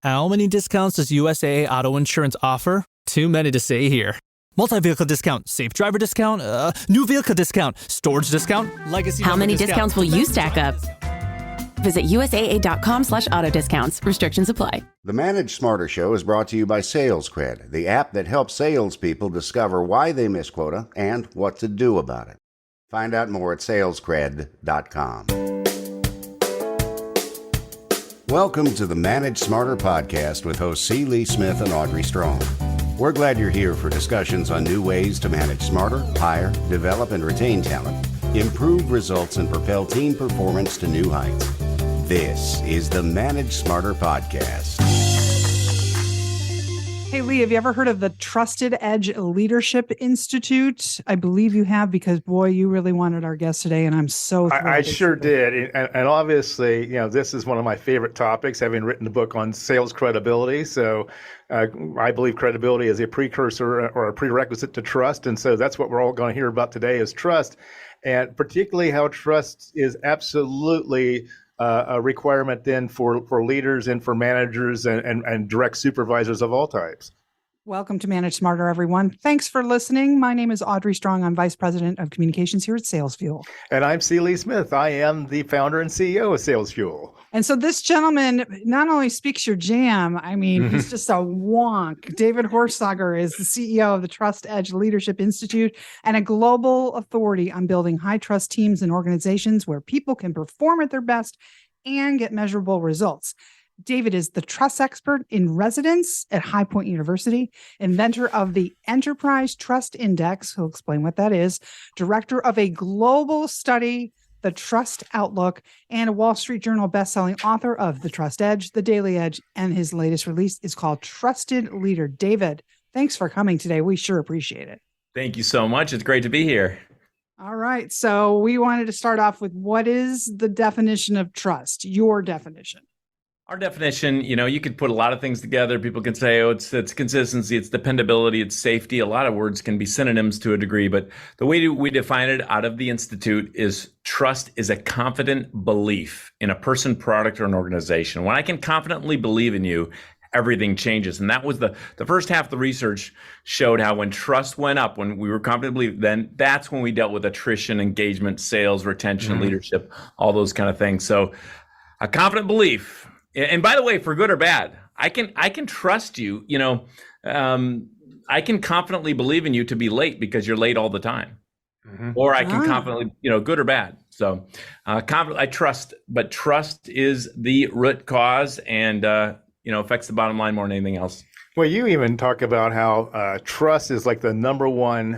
How many discounts does USAA Auto Insurance offer? Too many to say here. Multi-vehicle discount, safe driver discount, new vehicle discount, storage discount, legacy. How many discounts will you stack up? Visit USAA.com/auto discounts. Restrictions apply. The Manage Smarter Show is brought to you by SalesCred, the app that helps salespeople discover why they miss quota and what to do about it. Find out more at salescred.com. Welcome to the Manage Smarter podcast with hosts C. Lee Smith and Audrey Strong. We're glad you're here for discussions on new ways to manage smarter, hire, develop, and retain talent, improve results, and propel team performance to new heights. This is the Manage Smarter podcast. Hey, Lee, have you ever heard of the Trusted Edge Leadership Institute? I believe you have, because, boy, you really wanted our guest today, and I'm so thrilled. I sure did. And obviously, this is one of my favorite topics, having written a book on sales credibility. So I believe credibility is a precursor or a prerequisite to trust. And so that's what we're all going to hear about today is trust, and particularly how trust is absolutely a requirement then for leaders and for managers and direct supervisors of all types. Welcome to Manage Smarter, everyone. Thanks for listening. My name is Audrey Strong. I'm Vice President of Communications here at Sales Fuel. And I'm C. Lee Smith. I am the founder and CEO of Sales Fuel. And so this gentleman not only speaks your jam, I mean, he's just a wonk. David Horsager is the CEO of the Trust Edge Leadership Institute and a global authority on building high trust teams and organizations where people can perform at their best and get measurable results. David is the trust expert in residence at High Point University, inventor of the Enterprise Trust Index, who'll explain what that is, director of a global study, The Trust Outlook, and a Wall Street Journal bestselling author of The Trust Edge, The Daily Edge, and his latest release is called Trusted Leader. David, thanks for coming today. We sure appreciate it. Thank you so much. It's great to be here. All right. So we wanted to start off with, what is the definition of trust? Your definition. Our definition, you could put a lot of things together. People can say, it's consistency, it's dependability, it's safety. A lot of words can be synonyms to a degree, but the way we define it out of the Institute is trust is a confident belief in a person, product, or an organization. When I can confidently believe in you, everything changes. And that was the first half of the research showed how when trust went up, when we were confidently, then that's when we dealt with attrition, engagement, sales, retention, leadership, all those kind of things. So a confident belief. And by the way, for good or bad, I can trust you. I can confidently believe in you to be late because you're late all the time, or I can confidently, good or bad. So, I trust, but trust is the root cause, and affects the bottom line more than anything else. Well, you even talk about how trust is like the number one,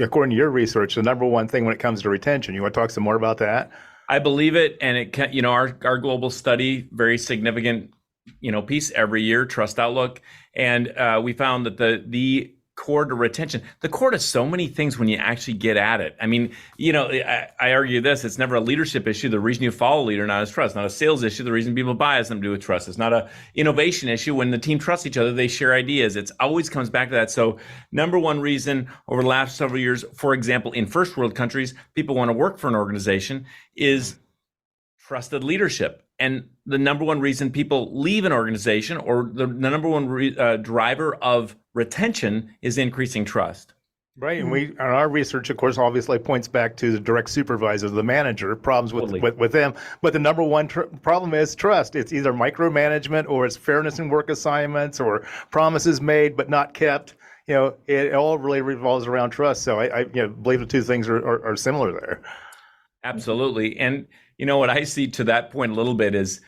according to your research, the number one thing when it comes to retention. You want to talk some more about that? I believe it, and it can, our global study, very significant, piece every year, Trust Outlook, and we found that the core to retention, the core to so many things when you actually get at it. I mean, I argue this: it's never a leadership issue. The reason you follow a leader not is trust. Not a sales issue. The reason people buy has something to do with trust. It's not a innovation issue. When the team trusts each other, they share ideas. It always comes back to that. So, number one reason over the last several years, for example, in first world countries, people want to work for an organization is trusted leadership. And the number one reason people leave an organization, or the number one driver of retention, is increasing trust. Right. And our research, of course, obviously points back to the direct supervisor, the manager, problems with them. But the number one problem is trust. It's either micromanagement, or it's fairness in work assignments, or promises made but not kept. It all really revolves around trust. So I believe the two things are similar there. Absolutely. And what I see to that point a little bit is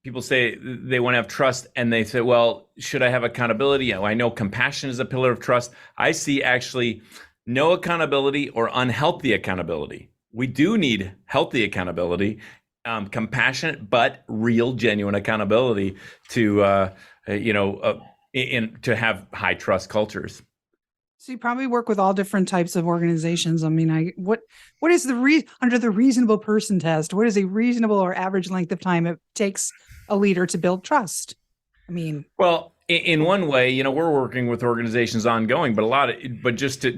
people say they want to have trust, and they say, well, should I have accountability? I know compassion is a pillar of trust. I see actually no accountability or unhealthy accountability. We do need healthy accountability, compassionate but real, genuine accountability to to have high trust cultures. So you probably work with all different types of organizations. I mean, what is under the reasonable person test? What is a reasonable or average length of time it takes a leader to build trust? I mean, well, in one way, we're working with organizations ongoing, but just to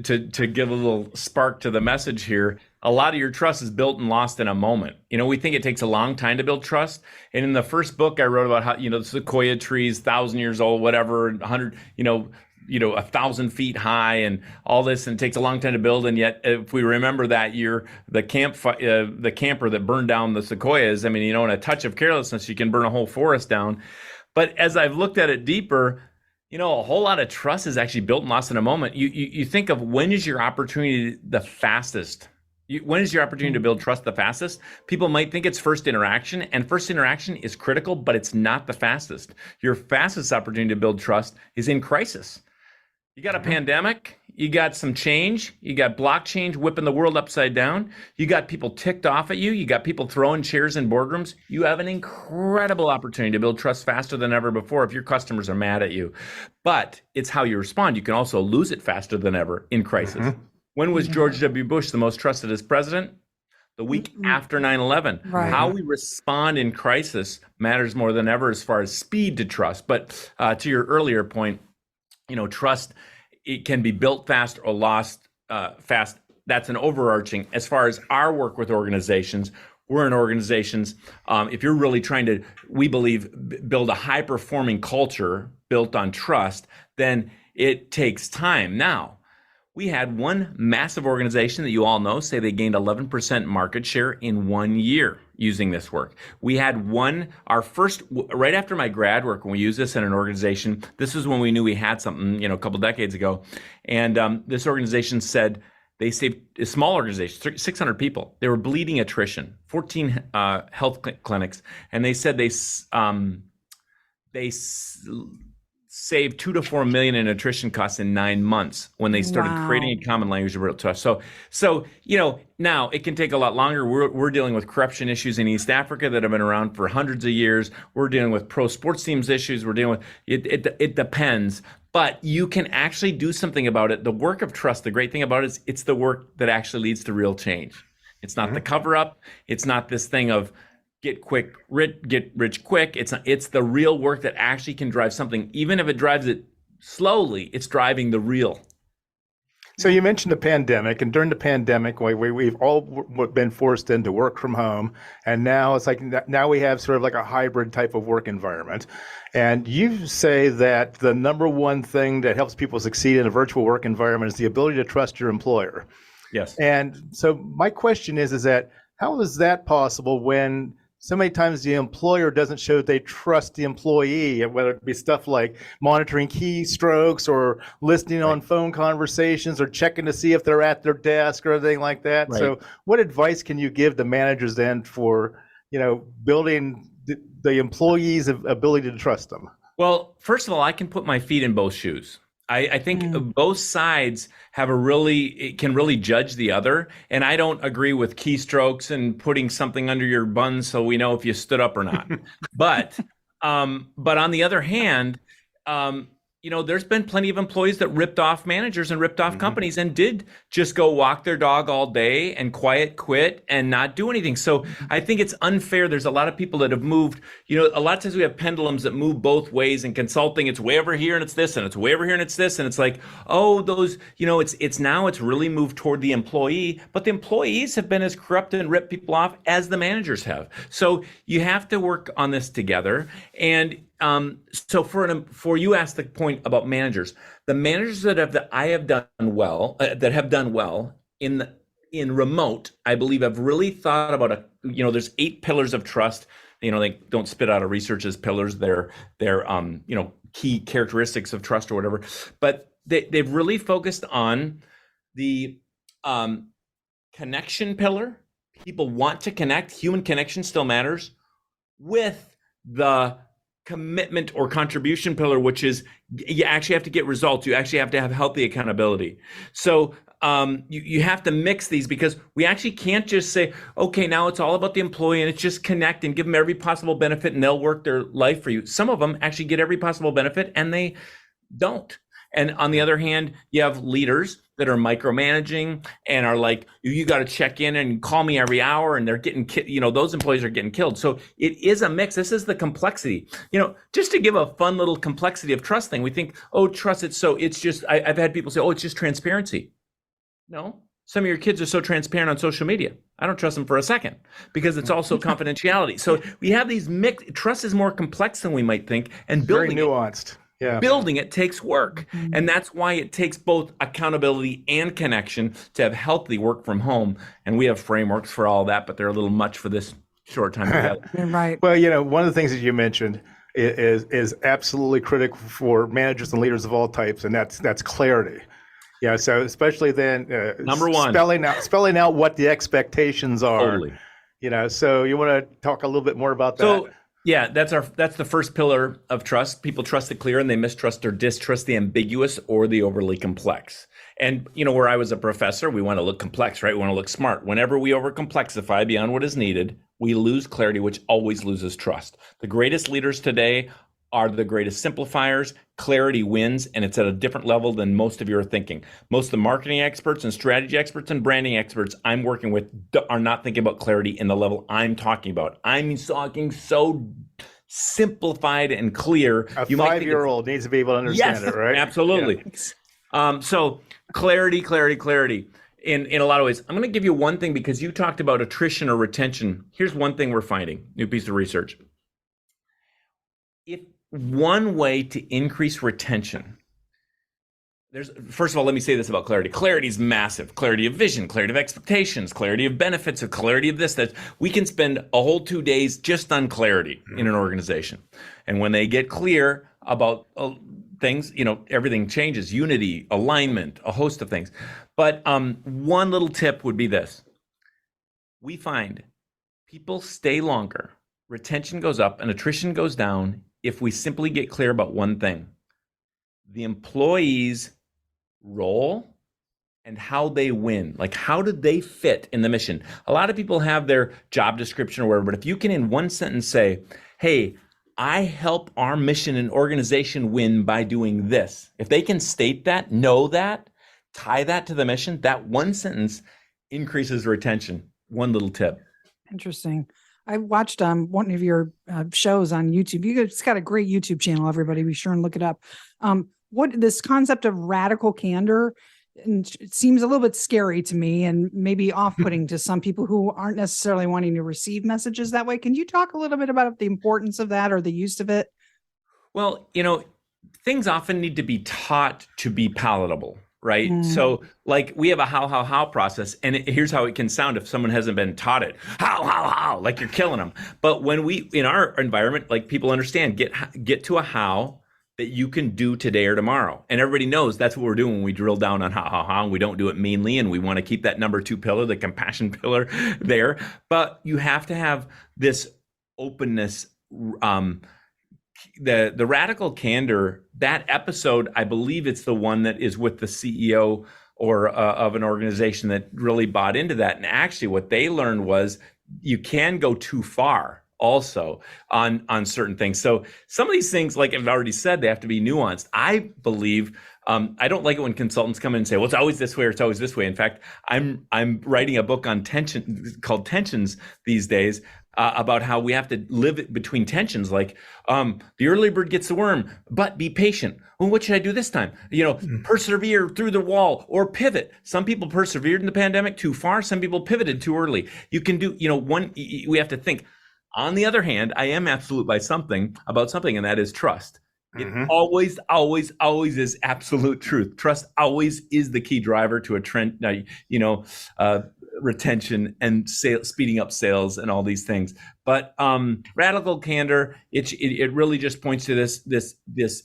give a little spark to the message here, a lot of your trust is built and lost in a moment. We think it takes a long time to build trust. And in the first book I wrote about how, the sequoia trees, 1,000 years old, whatever, 100, 1,000 feet high and all this, and it takes a long time to build. And yet, if we remember that year, the camper that burned down the sequoias, in a touch of carelessness, you can burn a whole forest down. But as I've looked at it deeper, a whole lot of trust is actually built and lost in a moment. You think of, when is your opportunity the fastest? When is your opportunity to build trust the fastest? People might think it's first interaction, and first interaction is critical, but it's not the fastest. Your fastest opportunity to build trust is in crisis. You got a pandemic, you got some change, you got blockchain whipping the world upside down, you got people ticked off at you, you got people throwing chairs in boardrooms. You have an incredible opportunity to build trust faster than ever before if your customers are mad at you. But it's how you respond. You can also lose it faster than ever in crisis. Mm-hmm. When was George W. Bush the most trusted as president? The week after 9/11. Right. How we respond in crisis matters more than ever as far as speed to trust. But to your earlier point, trust, it can be built fast or lost fast. That's an overarching. As far as our work with organizations, we're in organizations. If you're really trying to, we believe, build a high-performing culture built on trust, then it takes time. Now, we had one massive organization that you all know say they gained 11% market share in 1 year using this work. We had our first, right after my grad work, when we used this in an organization, this is when we knew we had something, a couple decades ago. And this organization said they saved, a small organization, 600 people. They were bleeding attrition, 14 health clinics. And they said they saved $2 to $4 million in attrition costs in 9 months when they started creating a common language of real trust. So now it can take a lot longer. We're dealing with corruption issues in East Africa that have been around for hundreds of years. We're dealing with pro sports teams issues. We're dealing with it depends, but you can actually do something about it. The work of trust, the great thing about it is it's the work that actually leads to real change. It's not the cover up. It's not this thing of get rich quick. It's the real work that actually can drive something. Even if it drives it slowly, it's driving the real. So you mentioned the pandemic, and during the pandemic, we've all been forced into work from home, and now it's like now we have sort of like a hybrid type of work environment. And you say that the number one thing that helps people succeed in a virtual work environment is the ability to trust your employer. Yes. And so my question is that how is that possible when so many times the employer doesn't show that they trust the employee, whether it be stuff like monitoring keystrokes or listening on phone conversations or checking to see if they're at their desk or anything like that. Right. So what advice can you give the managers then for, building the employees' ability to trust them? Well, first of all, I can put my feet in both shoes. I think both sides can really judge the other. And I don't agree with keystrokes and putting something under your bun so we know if you stood up or not. But on the other hand, there's been plenty of employees that ripped off managers and ripped off companies and did just go walk their dog all day and quit and not do anything. So I think it's unfair. There's a lot of people that have moved, a lot of times we have pendulums that move both ways in consulting. It's way over here and it's this, and it's way over here and it's this. And it's like, it's really moved toward the employee, but the employees have been as corrupt and ripped people off as the managers have. So you have to work on this together. And so for you asked the point about managers, the managers that have done well in remote, I believe have really thought about there's 8 pillars of trust. They don't spit out of research as pillars. They're key characteristics of trust or whatever, but they've really focused on the connection pillar. People want to connect. Human connection still matters, with the commitment or contribution pillar, which is you actually have to get results. You actually have to have healthy accountability. So you have to mix these, because we actually can't just say, okay, now it's all about the employee and it's just connect and give them every possible benefit and they'll work their life for you. Some of them actually get every possible benefit and they don't. And on the other hand, you have leaders that are micromanaging and are like, you got to check in and call me every hour, and they're getting, those employees are getting killed. So it is a mix. This is the complexity. Just to give a fun little complexity of trust thing, we think, trust, it's just, I've had people say, it's just transparency. No, Some of your kids are so transparent on social media. I don't trust them for a second because it's also confidentiality. So we have these mixed. Trust is more complex than we might think, and Very nuanced. building it takes work. And that's why it takes both accountability and connection to have healthy work from home. And we have frameworks for all that, but they're a little much for this short time together. Right. Well, one of the things that you mentioned is absolutely critical for managers and leaders of all types, and that's clarity. Yeah, so especially then, Number one, spelling out what the expectations are. Totally. So you want to talk a little bit more about that? So yeah, that's the first pillar of trust. People trust the clear and they mistrust or distrust the ambiguous or the overly complex. And where I was a professor, we want to look complex, right? We want to look smart. Whenever we overcomplexify beyond what is needed, we lose clarity, which always loses trust. The greatest leaders today are the greatest simplifiers. Clarity wins, and it's at a different level than most of you are thinking. Most of the marketing experts and strategy experts and branding experts I'm working with are not thinking about clarity in the level I'm talking about. I'm talking so simplified and clear. A 5-year-old needs to be able to understand it, right? Absolutely. Yeah. So clarity. In a lot of ways, I'm going to give you one thing because you talked about attrition or retention. Here's one thing we're finding, new piece of research. If one way to increase retention, first of all, let me say this about clarity. Clarity is massive. Clarity of vision, clarity of expectations, clarity of benefits, of clarity of this, that. We can spend a whole 2 days just on clarity in an organization. And when they get clear about things, everything changes, unity, alignment, a host of things. But one little tip would be this. We find people stay longer, retention goes up, and attrition goes down if we simply get clear about one thing: the employee's role and how they win. Like, how do they fit in the mission? A lot of people have their job description or whatever, but if you can in one sentence say, hey, I help our mission and organization win by doing this. If they can state that, know that, tie that to the mission, that one sentence increases retention. One little tip. Interesting. I watched one of your shows on YouTube. It's got a great YouTube channel, everybody. Be sure and look it up. What this concept of radical candor, and it seems a little bit scary to me and maybe off-putting to some people who aren't necessarily wanting to receive messages that way. Can you talk a little bit about the importance of that or the use of it? Well, things often need to be taught to be palatable. Right. So like we have a how process. And here's how it can sound if someone hasn't been taught it. How, like you're killing them. But when we, in our environment, like people understand, get to a how that you can do today or tomorrow. And everybody knows that's what we're doing when we drill down on how, and we don't do it meanly. And we want to keep that number 2 pillar, the compassion pillar there. But you have to have this openness, the radical candor. That episode, I believe it's the one that is with the CEO or of an organization that really bought into that. And actually what they learned was you can go too far also on certain things. So some of these things, like I've already said, they have to be nuanced. I believe, I don't like it when consultants come in and say, well, it's always this way or it's always this way. In fact, I'm writing a book on tension called Tensions these days, about how we have to live between tensions. Like the early bird gets the worm, but be patient. Well, what should I do this time? Persevere through the wall or pivot. Some people persevered in the pandemic too far. Some people pivoted too early. You can do, we have to think. On the other hand, I am absolute about something, and that is trust. It always is absolute truth. Trust always is the key driver to a trend, retention and speeding up sales and all these things. But radical candor, it really just points to this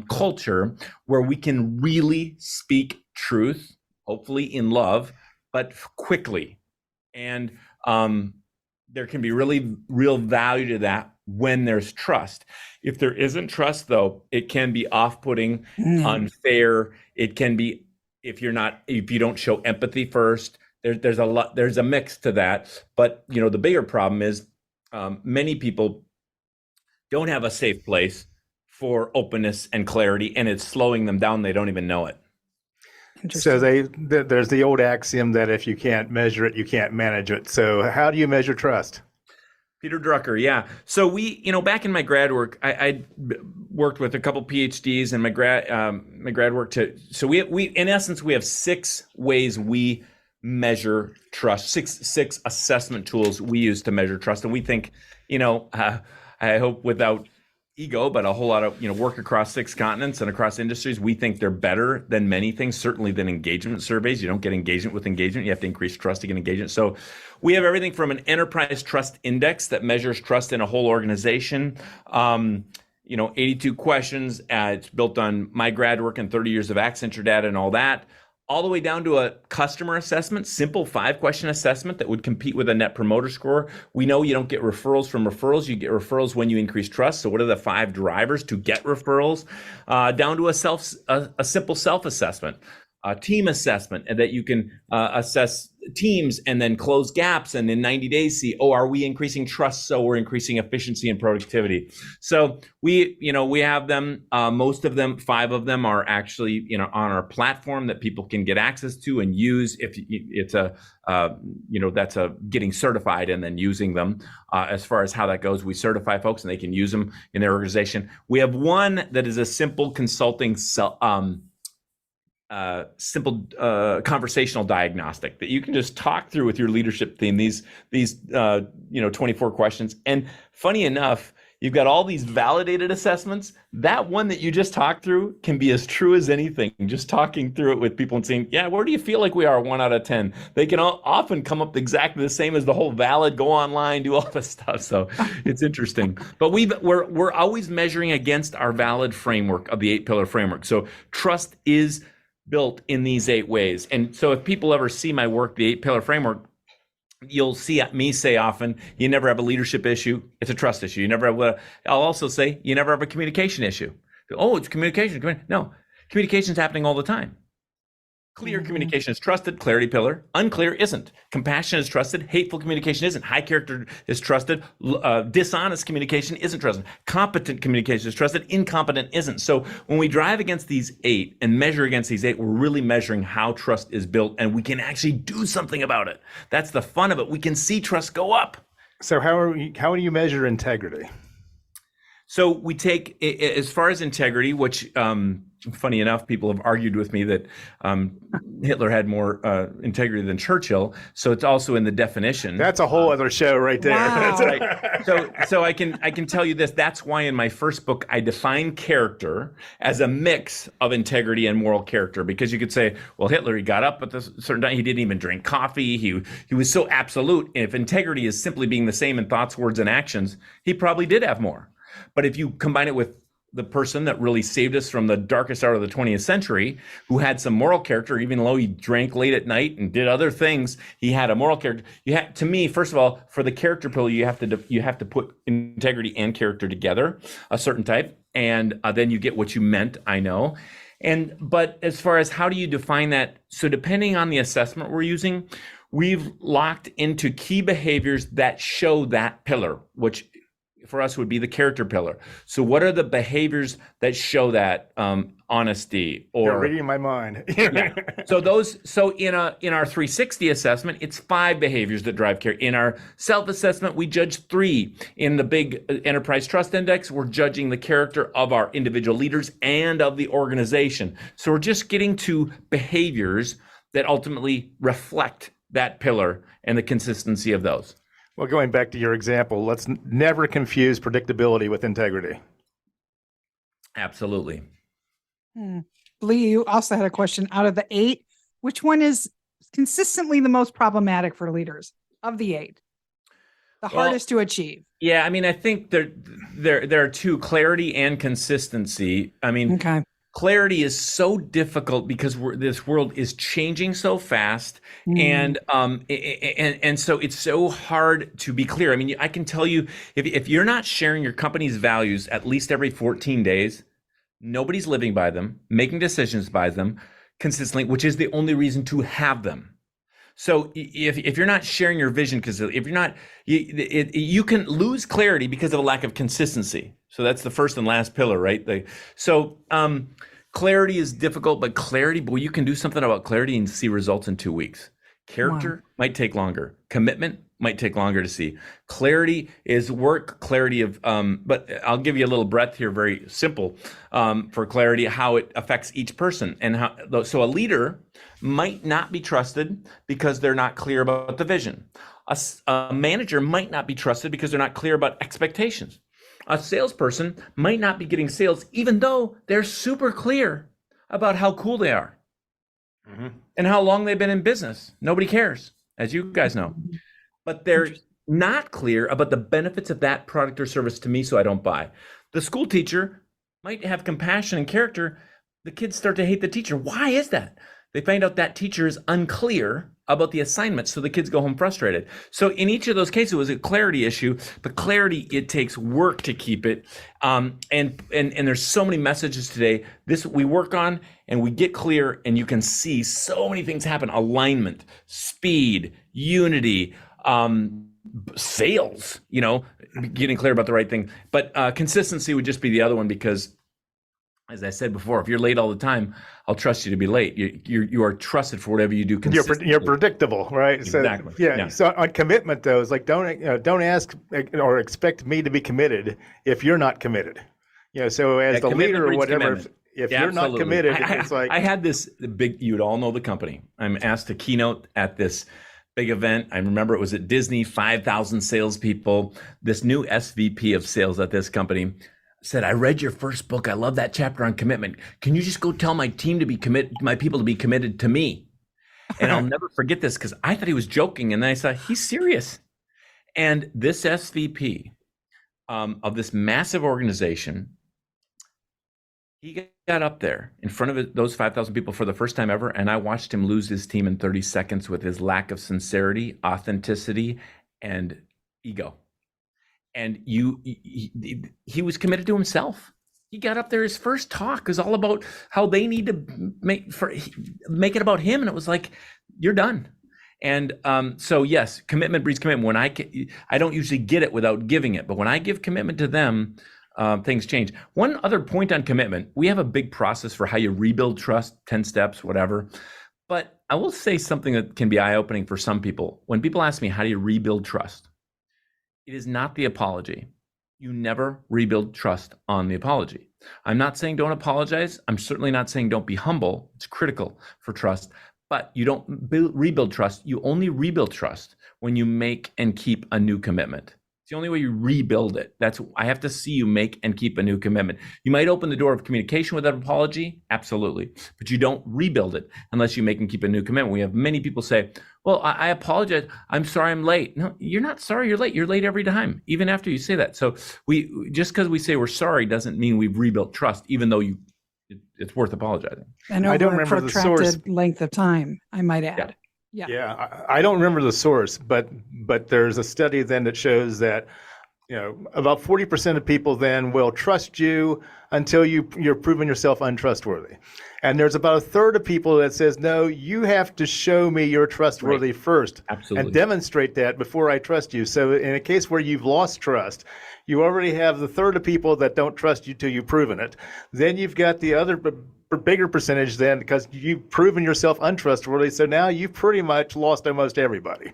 culture where we can really speak truth, hopefully in love, but quickly. And there can be really real value to that when there's trust. If there isn't trust, though, it can be off-putting, unfair. It can be if you don't show empathy first. There's a mix to that. But the bigger problem is many people don't have a safe place for openness and clarity, and it's slowing them down. They don't even know it. So there's the old axiom that if you can't measure it, you can't manage it. So how do you measure trust? Peter Drucker, yeah. So we, back in my grad work, I worked with a couple PhDs and my grad work so we in essence we have 6 ways we measure trust. Six assessment tools we use to measure trust. And we think, I hope without ego, but a whole lot of, work across 6 continents and across industries, we think they're better than many things, certainly than engagement surveys. You don't get engagement with engagement. You have to increase trust to get engagement. So we have everything from an enterprise trust index that measures trust in a whole organization. 82 questions. It's built on my grad work and 30 years of Accenture data and all that, all the way down to a customer assessment, simple 5-question assessment that would compete with a net promoter score. We know you don't get referrals from referrals. You get referrals when you increase trust. So what are the 5 drivers to get referrals? Down to a simple self-assessment, team assessment, and that you can assess teams and then close gaps, and in 90 days see, are we increasing trust, so we're increasing efficiency and productivity. So we have them, most of them, 5 of them are actually on our platform that people can get access to and use if it's that's a getting certified and then using them. As far as how that goes, we certify folks and they can use them in their organization. We have one that is a simple consulting conversational diagnostic that you can just talk through with your leadership team, these 24 questions. And funny enough, you've got all these validated assessments. That one that you just talked through can be as true as anything. Just talking through it with people and saying, where do you feel like we are 1 out of 10? They can often come up exactly the same as the whole valid, go online, do all this stuff. So it's interesting. But we're always measuring against our valid framework of the 8-pillar framework. So trust is built in these 8 ways. And so if people ever see my work, the 8-pillar framework, you'll see me say often, you never have a leadership issue. It's a trust issue. I'll also say, you never have a communication issue. It's communication. No, communication's happening all the time. Clear communication is trusted, clarity pillar. Unclear isn't. Compassion is trusted. Hateful communication isn't. High character is trusted. Dishonest communication isn't trusted. Competent communication is trusted. Incompetent isn't. So when we drive against these 8 and measure against these 8, we're really measuring how trust is built, and we can actually do something about it. That's the fun of it. We can see trust go up. So how do you measure integrity? So we take, as far as integrity, which funny enough, people have argued with me that Hitler had more integrity than Churchill. So it's also in the definition. That's a whole other show right there. Wow. That's right. So I can tell you this. That's why in my first book I define character as a mix of integrity and moral character. Because you could say, well, Hitler, he got up at this certain time. He didn't even drink coffee. He was so absolute. If integrity is simply being the same in thoughts, words, and actions, he probably did have more. But if you combine it with the person that really saved us from the darkest hour of the 20th century, who had some moral character, even though he drank late at night and did other things, he had a moral character. To me, first of all, for the character pillar, you have to put integrity and character together, a certain type, and then you get what you meant. I know. But as far as how do you define that? So depending on the assessment we're using, we've locked into key behaviors that show that pillar, which for us would be the character pillar. So what are the behaviors that show that honesty or You're reading my mind? Yeah. So in our 360 assessment, it's 5 behaviors that drive character. In our self-assessment, we judge 3. In the big enterprise trust index, we're judging the character of our individual leaders and of the organization. So we're just getting to behaviors that ultimately reflect that pillar and the consistency of those. Well, going back to your example, let's never confuse predictability with integrity. Absolutely. Lee, you also had a question. Out of the 8, which one is consistently the most problematic for leaders of the 8? The hardest to achieve? Yeah, I mean, I think there are 2, clarity and consistency. I mean, okay. Clarity is so difficult because this world is changing so fast, and so it's so hard to be clear. I mean, I can tell you, if you're not sharing your company's values at least every 14 days, nobody's living by them, making decisions by them consistently, which is the only reason to have them. So if you're not sharing your vision, because if you're not, you can lose clarity because of a lack of consistency. So that's the first and last pillar, right? Clarity is difficult, but boy, you can do something about clarity and see results in 2 weeks. Character might take longer. Commitment might take longer to see. Clarity is work, clarity of, but I'll give you a little breadth here, very simple, for clarity, how it affects each person. And how, so a leader might not be trusted because they're not clear about the vision. A manager might not be trusted because they're not clear about expectations. A salesperson might not be getting sales even though they're super clear about how cool they are and how long they've been in business. Nobody cares, as you guys know. But they're not clear about the benefits of that product or service to me, so I don't buy. The school teacher might have compassion and character. The kids start to hate the teacher. Why is that? They find out that teacher is unclear about the assignment, so the kids go home frustrated. So in each of those cases, it was a clarity issue. But clarity, it takes work to keep it. And there's so many messages today. This we work on, and we get clear, and you can see so many things happen: alignment, speed, unity, sales. Getting clear about the right thing. But consistency would just be the other one, because, as I said before, if you're late all the time, I'll trust you to be late. You are trusted for whatever you do consistently. You're predictable, right? Exactly. So, yeah. So on commitment, though, it's like don't ask or expect me to be committed if you're not committed. So as the leader or whatever, if you're not committed, it's like I had this big. You'd all know the company. I'm asked to keynote at this big event. I remember it was at Disney. 5,000 salespeople. This new SVP of sales at this company said, "I read your first book. I love that chapter on commitment. Can you just go tell my team to be my people to be committed to me?" And I'll never forget this, because I thought he was joking, and then I saw he's serious. And this SVP of this massive organization, he got up there in front of those 5,000 people for the first time ever, and I watched him lose his team in 30 seconds with his lack of sincerity, authenticity, and ego. And he was committed to himself. He got up there, his first talk was all about how they need to make it about him. And it was like, you're done. And so yes, commitment breeds commitment. When I don't usually get it without giving it, but when I give commitment to them, things change. One other point on commitment, we have a big process for how you rebuild trust, 10 steps, whatever. But I will say something that can be eye-opening for some people. When people ask me, how do you rebuild trust? It is not the apology. You never rebuild trust on the apology. I'm not saying don't apologize. I'm certainly not saying don't be humble. It's critical for trust, but you don't rebuild trust. You only rebuild trust when you make and keep a new commitment. It's the only way you rebuild it. I have to see you make and keep a new commitment. You might open the door of communication with an apology, absolutely, but you don't rebuild it unless you make and keep a new commitment. We have many people say, well, I apologize. I'm sorry I'm late. No, you're not sorry you're late. You're late every time, even after you say that. So just because we say we're sorry doesn't mean we've rebuilt trust, even though it's worth apologizing. And over I don't a remember the source. protracted length of time, I might add. Yeah, I don't remember the source, but there's a study then that shows that about 40% of people then will trust you until you're proven yourself untrustworthy, and there's about a third of people that says, no, you have to show me you're trustworthy first, absolutely, and demonstrate that before I trust you. So in a case where you've lost trust, you already have the third of people that don't trust you till you've proven it. Then you've got the other bigger percentage then, because you've proven yourself untrustworthy. So now you've pretty much lost almost everybody.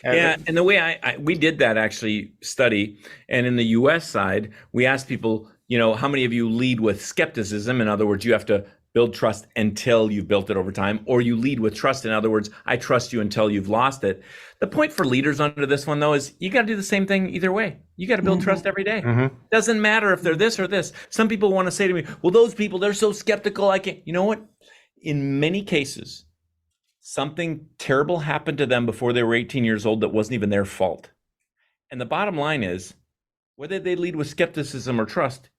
And the way we did that actually study, and in the US side, we asked people, how many of you lead with skepticism? In other words, you have to build trust until you've built it over time, or you lead with trust. In other words, I trust you until you've lost it. The point for leaders under this one, though, is you got to do the same thing either way. You got to build trust every day. Doesn't matter if they're this or this. Some people want to say to me, well, those people, they're so skeptical. I can't. You know what? In many cases, something terrible happened to them before they were 18 years old that wasn't even their fault. And the bottom line is, whether they lead with skepticism or trust,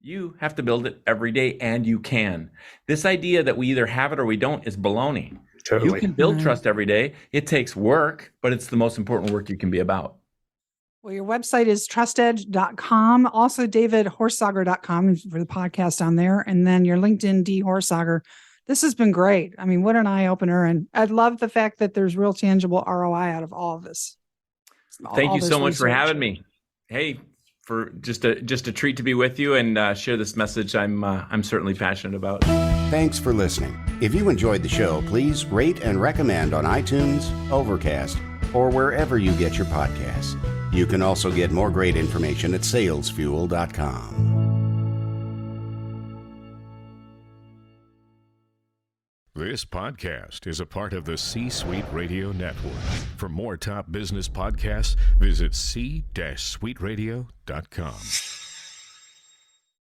you have to build it every day, and you can. This idea that we either have it or we don't is baloney. Totally. You can build trust every day. It takes work, but it's the most important work you can be about. Well, your website is trustedge.com. Also, davidhorsager.com for the podcast on there. And then your LinkedIn, D. Horsager. This has been great. I mean, what an eye opener. And I love the fact that there's real tangible ROI out of all of this. Thank you so much for having me. Hey, for just a treat to be with you and share this message I'm certainly passionate about. Thanks for listening. If you enjoyed the show, please rate and recommend on iTunes, Overcast, or wherever you get your podcasts. You can also get more great information at salesfuel.com. This podcast is a part of the C-Suite Radio Network. For more top business podcasts, visit c-suiteradio.com.